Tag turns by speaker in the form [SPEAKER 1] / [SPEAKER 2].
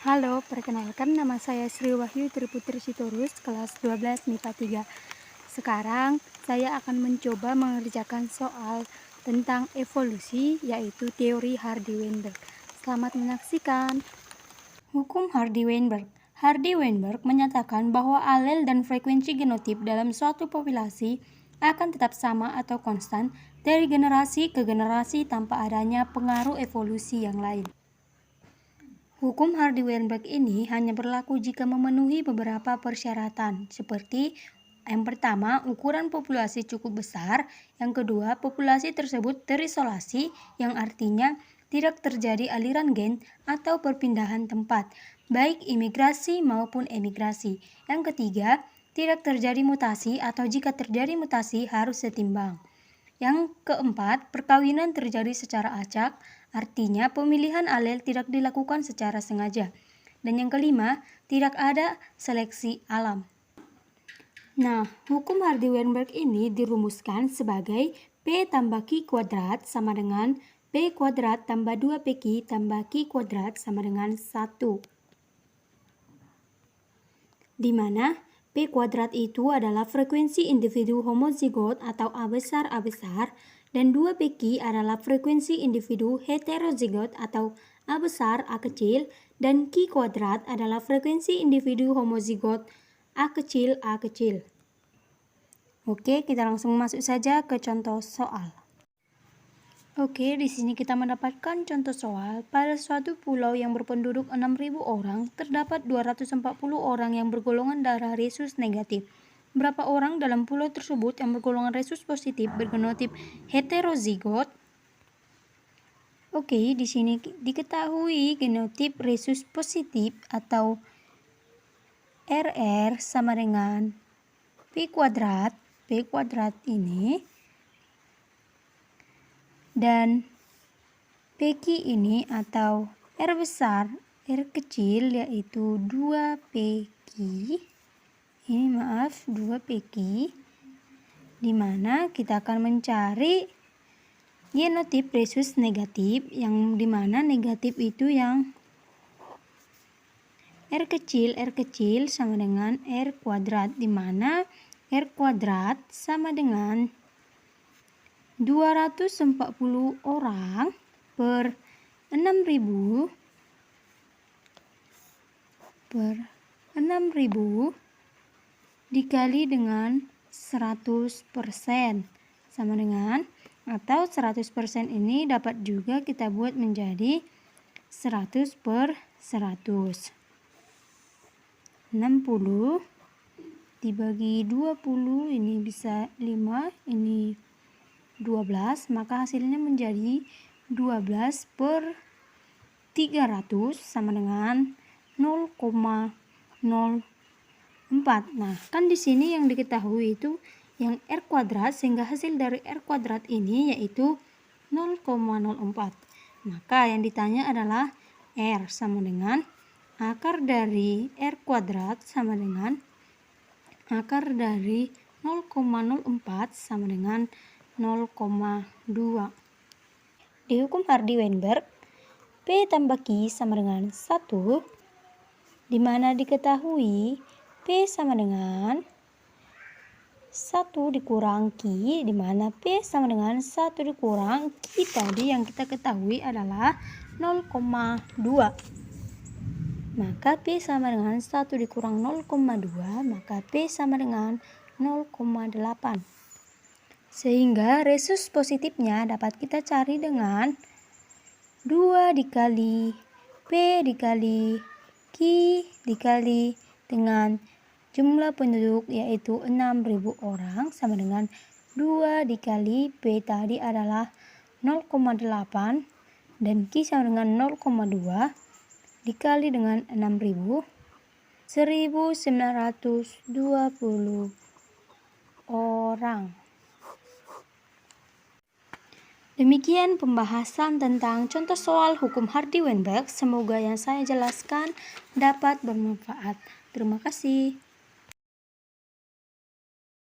[SPEAKER 1] Halo, perkenalkan nama saya Sri Wahyu Triputri Sitorus, kelas 12 MIPA 3. Sekarang saya akan mencoba mengerjakan soal tentang evolusi, yaitu teori Hardy-Weinberg. Selamat menyaksikan. Hukum Hardy-Weinberg. Hardy-Weinberg menyatakan bahwa alel dan frekuensi genotip dalam suatu populasi akan tetap sama atau konstan dari generasi ke generasi tanpa adanya pengaruh evolusi yang lain. Hukum Hardy-Weinberg ini hanya berlaku jika memenuhi beberapa persyaratan, seperti yang pertama, ukuran populasi cukup besar. Yang kedua, populasi tersebut terisolasi, yang artinya tidak terjadi aliran gen atau perpindahan tempat, baik imigrasi maupun emigrasi. Yang ketiga, tidak terjadi mutasi atau jika terjadi mutasi harus setimbang. Yang keempat, perkawinan terjadi secara acak, artinya pemilihan alel tidak dilakukan secara sengaja. Dan yang kelima, tidak ada seleksi alam. Nah, hukum Hardy-Weinberg ini dirumuskan sebagai P tambah Q kuadrat sama dengan P kuadrat tambah 2PQ tambah Q kuadrat sama dengan 1. Di mana P kuadrat itu adalah frekuensi individu homozigot atau A besar dan 2PQ adalah frekuensi individu heterozigot atau A besar A kecil, dan Q kuadrat adalah frekuensi individu homozigot A kecil. Oke, kita langsung masuk saja ke contoh soal. Oke, di sini kita mendapatkan contoh soal. Pada suatu pulau yang berpenduduk 6.000 orang, terdapat 240 orang yang bergolongan darah rhesus negatif. Berapa orang dalam pulau tersebut yang bergolongan rhesus positif bergenotip heterozigot? Oke, di sini diketahui genotip rhesus positif atau RR sama dengan P kuadrat ini, dan PQ ini atau R besar R kecil yaitu 2PQ. Ini 2PQ, di mana kita akan mencari genotip rhesus negatif, yang dimana negatif itu yang R kecil sama dengan R kuadrat, di mana R kuadrat sama dengan 240 orang per 6.000 dikali dengan 100% sama dengan, atau 100% ini dapat juga kita buat menjadi 100 per 100. 60 dibagi 20 ini bisa 5, ini 12, maka hasilnya menjadi 12 per 300 sama dengan 0,04. Nah, kan di sini yang diketahui itu yang R kuadrat, sehingga hasil dari R kuadrat ini yaitu 0,04. Maka yang ditanya adalah R sama dengan akar dari R kuadrat sama dengan akar dari 0,04 sama dengan 0,2. Di hukum Hardy-Weinberg, P tambah Q sama dengan 1, di mana diketahui P sama dengan 1 dikurang Q, di mana P sama dengan 1 dikurang Q tadi yang kita ketahui adalah 0,2. Maka P sama dengan 1 dikurang 0,2, maka P sama dengan 0,8. Sehingga rhesus positifnya dapat kita cari dengan 2 dikali P dikali Q dikali dengan jumlah penduduk yaitu 6.000 orang sama dengan 2 dikali P tadi adalah 0,8 dan Q sama dengan 0,2 dikali dengan 6.000, 1920 orang. Demikian pembahasan tentang contoh soal hukum Hardy-Weinberg. Semoga yang saya jelaskan dapat bermanfaat. Terima kasih.